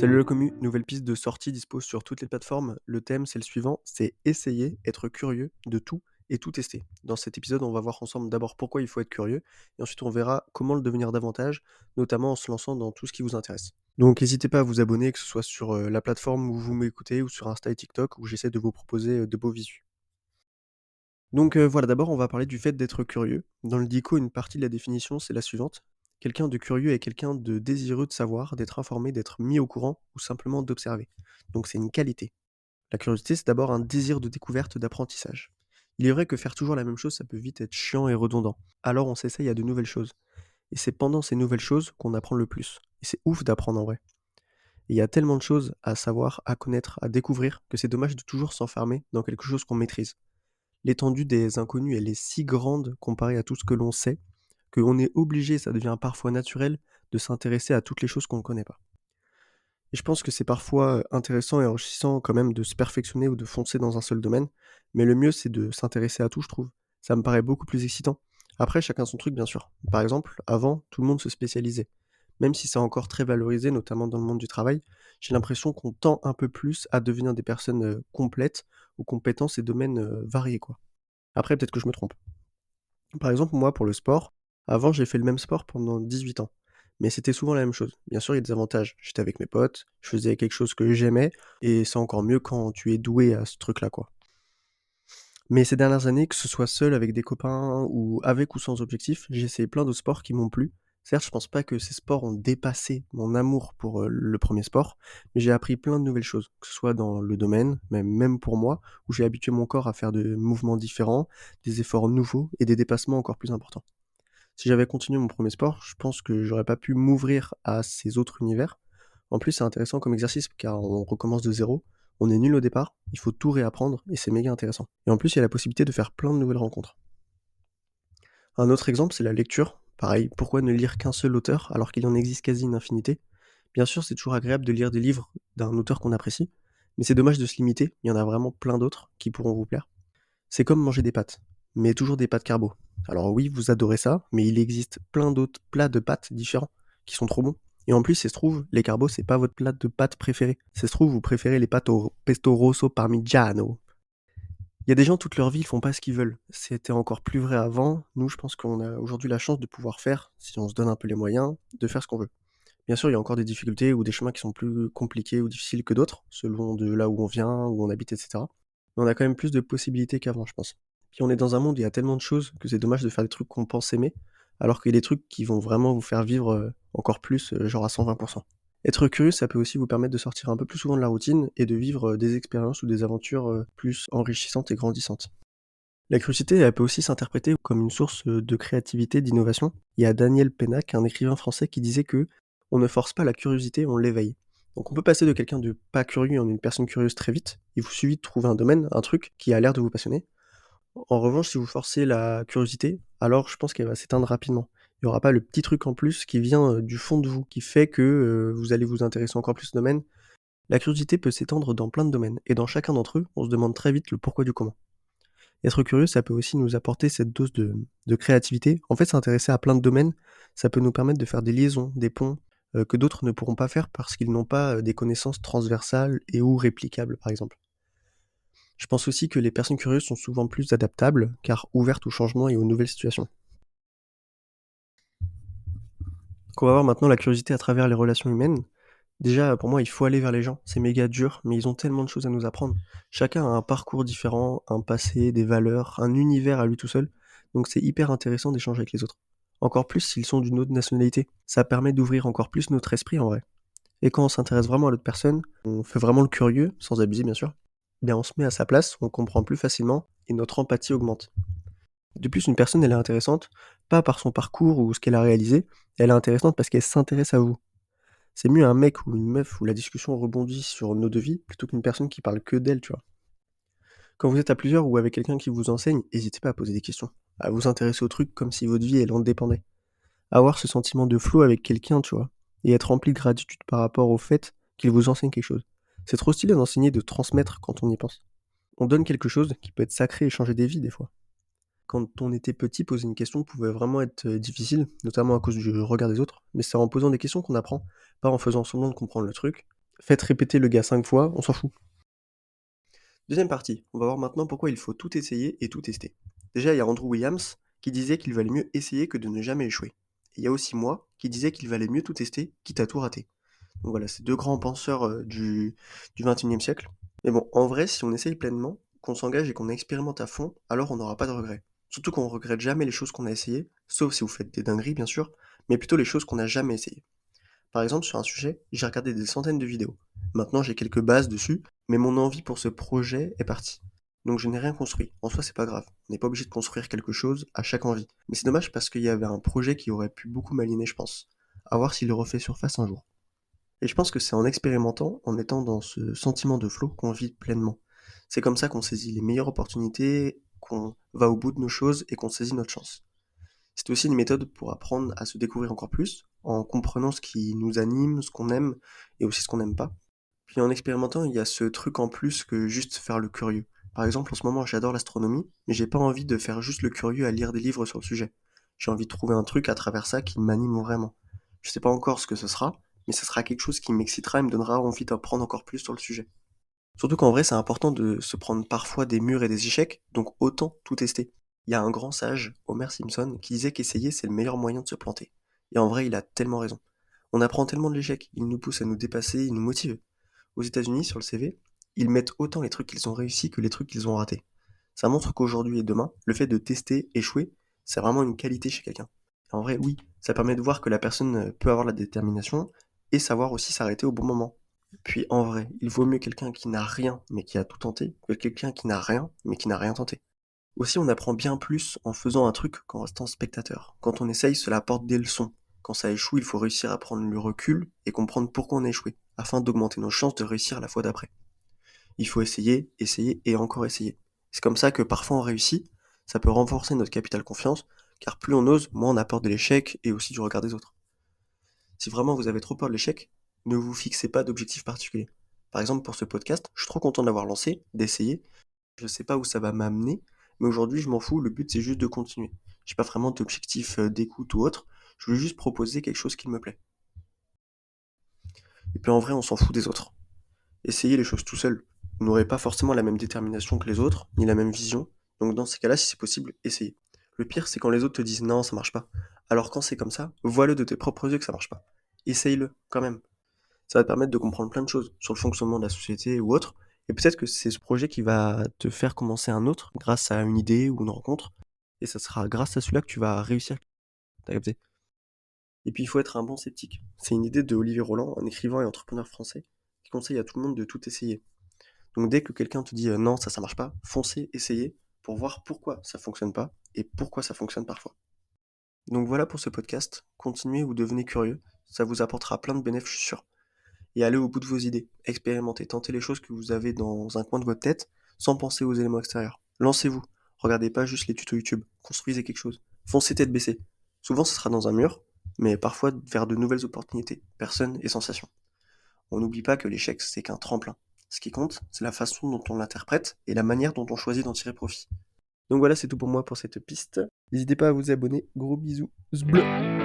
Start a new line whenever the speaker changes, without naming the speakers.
Salut la commu, nouvelle piste de sortie dispo sur toutes les plateformes. Le thème, c'est le suivant, c'est essayer, être curieux de tout et tout tester. Dans cet épisode, on va voir ensemble d'abord pourquoi il faut être curieux, et ensuite on verra comment le devenir davantage, notamment en se lançant dans tout ce qui vous intéresse. Donc n'hésitez pas à vous abonner, que ce soit sur la plateforme où vous m'écoutez ou sur Insta et TikTok, où j'essaie de vous proposer de beaux visus. Donc voilà, d'abord on va parler du fait d'être curieux. Dans le dico, une partie de la définition, c'est la suivante. Quelqu'un de curieux est quelqu'un de désireux de savoir, d'être informé, d'être mis au courant ou simplement d'observer. Donc c'est une qualité. La curiosité, c'est d'abord un désir de découverte, d'apprentissage. Il est vrai que faire toujours la même chose, ça peut vite être chiant et redondant. Alors on s'essaye à de nouvelles choses. Et c'est pendant ces nouvelles choses qu'on apprend le plus. Et c'est ouf d'apprendre en vrai. Et il y a tellement de choses à savoir, à connaître, à découvrir, que c'est dommage de toujours s'enfermer dans quelque chose qu'on maîtrise. L'étendue des inconnus, elle est si grande comparée à tout ce que l'on sait, qu'on est obligé, ça devient parfois naturel, de s'intéresser à toutes les choses qu'on ne connaît pas. Et je pense que c'est parfois intéressant et enrichissant quand même de se perfectionner ou de foncer dans un seul domaine, mais le mieux c'est de s'intéresser à tout, je trouve. Ça me paraît beaucoup plus excitant. Après, chacun son truc, bien sûr. Par exemple, avant, tout le monde se spécialisait. Même si c'est encore très valorisé, notamment dans le monde du travail, j'ai l'impression qu'on tend un peu plus à devenir des personnes complètes, aux compétences et domaines variés, quoi. Après, peut-être que je me trompe. Par exemple, moi, pour le sport, avant, j'ai fait le même sport pendant 18 ans. Mais c'était souvent la même chose. Bien sûr, il y a des avantages. J'étais avec mes potes, je faisais quelque chose que j'aimais, et c'est encore mieux quand tu es doué à ce truc-là, quoi. Mais ces dernières années, que ce soit seul avec des copains ou avec ou sans objectif, j'ai essayé plein de sports qui m'ont plu. Certes, je pense pas que ces sports ont dépassé mon amour pour le premier sport, mais j'ai appris plein de nouvelles choses, que ce soit dans le domaine, même pour moi, où j'ai habitué mon corps à faire de mouvements différents, des efforts nouveaux et des dépassements encore plus importants. Si j'avais continué mon premier sport, je pense que j'aurais pas pu m'ouvrir à ces autres univers. En plus, c'est intéressant comme exercice car on recommence de zéro, on est nul au départ, il faut tout réapprendre et c'est méga intéressant. Et en plus, il y a la possibilité de faire plein de nouvelles rencontres. Un autre exemple, c'est la lecture. Pareil, pourquoi ne lire qu'un seul auteur alors qu'il en existe quasi une infinité? Bien sûr, c'est toujours agréable de lire des livres d'un auteur qu'on apprécie, mais c'est dommage de se limiter, il y en a vraiment plein d'autres qui pourront vous plaire. C'est comme manger des pâtes, mais toujours des pâtes carbo. Alors oui, vous adorez ça, mais il existe plein d'autres plats de pâtes différents qui sont trop bons. Et en plus, ça se trouve, les carbos, c'est pas votre plat de pâtes préféré. Ça se trouve, vous préférez les pâtes au pesto rosso parmigiano. Il y a des gens, toute leur vie, ils font pas ce qu'ils veulent. C'était encore plus vrai avant. Nous, je pense qu'on a aujourd'hui la chance de pouvoir faire, si on se donne un peu les moyens, de faire ce qu'on veut. Bien sûr, il y a encore des difficultés ou des chemins qui sont plus compliqués ou difficiles que d'autres, selon de là où on vient, où on habite, etc. Mais on a quand même plus de possibilités qu'avant, je pense. Puis on est dans un monde où il y a tellement de choses que c'est dommage de faire des trucs qu'on pense aimer, alors qu'il y a des trucs qui vont vraiment vous faire vivre encore plus, genre à 120%. Être curieux, ça peut aussi vous permettre de sortir un peu plus souvent de la routine et de vivre des expériences ou des aventures plus enrichissantes et grandissantes. La curiosité, elle peut aussi s'interpréter comme une source de créativité, d'innovation. Il y a Daniel Pénac, un écrivain français, qui disait que on ne force pas la curiosité, on l'éveille. Donc on peut passer de quelqu'un de pas curieux en une personne curieuse très vite. Il vous suffit de trouver un domaine, un truc qui a l'air de vous passionner. En revanche, si vous forcez la curiosité, alors je pense qu'elle va s'éteindre rapidement. Il n'y aura pas le petit truc en plus qui vient du fond de vous, qui fait que vous allez vous intéresser encore plus au domaine. La curiosité peut s'étendre dans plein de domaines, et dans chacun d'entre eux, on se demande très vite le pourquoi du comment. Être curieux, ça peut aussi nous apporter cette dose de créativité. En fait, s'intéresser à plein de domaines, ça peut nous permettre de faire des liaisons, des ponts, que d'autres ne pourront pas faire parce qu'ils n'ont pas des connaissances transversales et ou réplicables, par exemple. Je pense aussi que les personnes curieuses sont souvent plus adaptables, car ouvertes au changement et aux nouvelles situations. Donc on va voir maintenant la curiosité à travers les relations humaines. Déjà, pour moi, il faut aller vers les gens. C'est méga dur, mais ils ont tellement de choses à nous apprendre. Chacun a un parcours différent, un passé, des valeurs, un univers à lui tout seul. Donc c'est hyper intéressant d'échanger avec les autres. Encore plus s'ils sont d'une autre nationalité. Ça permet d'ouvrir encore plus notre esprit en vrai. Et quand on s'intéresse vraiment à l'autre personne, on fait vraiment le curieux, sans abuser bien sûr, eh bien on se met à sa place, on comprend plus facilement et notre empathie augmente. De plus, une personne, elle est intéressante, pas par son parcours ou ce qu'elle a réalisé, elle est intéressante parce qu'elle s'intéresse à vous. C'est mieux un mec ou une meuf où la discussion rebondit sur nos deux vies plutôt qu'une personne qui parle que d'elle, tu vois. Quand vous êtes à plusieurs ou avec quelqu'un qui vous enseigne, n'hésitez pas à poser des questions, à vous intéresser au truc comme si votre vie elle en dépendait. Avoir ce sentiment de flow avec quelqu'un, tu vois, et être rempli de gratitude par rapport au fait qu'il vous enseigne quelque chose. C'est trop stylé d'enseigner, de transmettre quand on y pense. On donne quelque chose qui peut être sacré et changer des vies des fois. Quand on était petit, poser une question pouvait vraiment être difficile, notamment à cause du regard des autres, mais c'est en posant des questions qu'on apprend, pas en faisant semblant de comprendre le truc. faites répéter le gars 5 fois, on s'en fout. Deuxième partie, on va voir maintenant pourquoi il faut tout essayer et tout tester. Déjà, il y a Andrew Williams qui disait qu'il valait mieux essayer que de ne jamais échouer. Et il y a aussi moi qui disais qu'il valait mieux tout tester, quitte à tout rater. Donc voilà, c'est deux grands penseurs du 21e siècle. Mais bon, en vrai, si on essaye pleinement, qu'on s'engage et qu'on expérimente à fond, alors on n'aura pas de regrets. Surtout qu'on regrette jamais les choses qu'on a essayées, sauf si vous faites des dingueries bien sûr, mais plutôt les choses qu'on n'a jamais essayées. Par exemple, sur un sujet, j'ai regardé des centaines de vidéos. Maintenant, j'ai quelques bases dessus, mais mon envie pour ce projet est partie. Donc je n'ai rien construit. En soi, c'est pas grave. On n'est pas obligé de construire quelque chose à chaque envie. Mais c'est dommage parce qu'il y avait un projet qui aurait pu beaucoup m'aligner, je pense. À voir s'il le refait surface un jour. Et je pense que c'est en expérimentant, en étant dans ce sentiment de flow, qu'on vit pleinement. C'est comme ça qu'on saisit les meilleures opportunités, qu'on va au bout de nos choses et qu'on saisit notre chance. C'est aussi une méthode pour apprendre à se découvrir encore plus, en comprenant ce qui nous anime, ce qu'on aime et aussi ce qu'on n'aime pas. Puis en expérimentant, il y a ce truc en plus que juste faire le curieux. Par exemple, en ce moment, j'adore l'astronomie, mais j'ai pas envie de faire juste le curieux à lire des livres sur le sujet. J'ai envie de trouver un truc à travers ça qui m'anime vraiment. Je sais pas encore ce que ce sera, mais ce sera quelque chose qui m'excitera et me donnera envie d'apprendre encore plus sur le sujet. Surtout qu'en vrai, c'est important de se prendre parfois des murs et des échecs, donc autant tout tester. Il y a un grand sage, Homer Simpson, qui disait qu'essayer c'est le meilleur moyen de se planter. Et en vrai, il a tellement raison. On apprend tellement de l'échec, il nous pousse à nous dépasser, il nous motive. Aux États-Unis, sur le CV, ils mettent autant les trucs qu'ils ont réussi que les trucs qu'ils ont ratés. Ça montre qu'aujourd'hui et demain, le fait de tester, échouer, c'est vraiment une qualité chez quelqu'un. En vrai, oui, ça permet de voir que la personne peut avoir la détermination et savoir aussi s'arrêter au bon moment. Puis en vrai, il vaut mieux quelqu'un qui n'a rien mais qui a tout tenté que quelqu'un qui n'a rien mais qui n'a rien tenté. Aussi, on apprend bien plus en faisant un truc qu'en restant spectateur. Quand on essaye, cela apporte des leçons. Quand ça échoue, il faut réussir à prendre le recul et comprendre pourquoi on a échoué, afin d'augmenter nos chances de réussir la fois d'après. Il faut essayer, essayer et encore essayer. C'est comme ça que parfois on réussit, ça peut renforcer notre capital confiance, car plus on ose, moins on a peur de l'échec et aussi du regard des autres. Si vraiment vous avez trop peur de l'échec, ne vous fixez pas d'objectif particulier. Par exemple, pour ce podcast, je suis trop content d'avoir lancé, d'essayer. Je sais pas où ça va m'amener, mais aujourd'hui, je m'en fous, le but c'est juste de continuer. J'ai pas vraiment d'objectif d'écoute ou autre, je veux juste proposer quelque chose qui me plaît. Et puis en vrai, on s'en fout des autres. Essayez les choses tout seul. Vous n'aurez pas forcément la même détermination que les autres, ni la même vision, donc dans ces cas-là, si c'est possible, essayez. Le pire, c'est quand les autres te disent non, ça marche pas. Alors quand c'est comme ça, vois-le de tes propres yeux que ça marche pas. Essaye-le, quand même. Ça va te permettre de comprendre plein de choses sur le fonctionnement de la société ou autre. Et peut-être que c'est ce projet qui va te faire commencer un autre grâce à une idée ou une rencontre. Et ça sera grâce à celui-là que tu vas réussir. T'as capté? Et puis il faut être un bon sceptique. C'est une idée de Olivier Roland, un écrivain et entrepreneur français, qui conseille à tout le monde de tout essayer. Donc dès que quelqu'un te dit non, ça marche pas, foncez, essayez pour voir pourquoi ça fonctionne pas et pourquoi ça fonctionne parfois. Donc voilà pour ce podcast. Continuez ou devenez curieux. Ça vous apportera plein de bénéfices, je suis sûr. Et allez au bout de vos idées. Expérimentez, tentez les choses que vous avez dans un coin de votre tête, sans penser aux éléments extérieurs. Lancez-vous. Regardez pas juste les tutos YouTube. Construisez quelque chose. Foncez tête baissée. Souvent, ce sera dans un mur, mais parfois vers de nouvelles opportunités, personnes et sensations. On n'oublie pas que l'échec, c'est qu'un tremplin. Ce qui compte, c'est la façon dont on l'interprète et la manière dont on choisit d'en tirer profit. Donc voilà, c'est tout pour moi pour cette piste. N'hésitez pas à vous abonner. Gros bisous. Zbleu.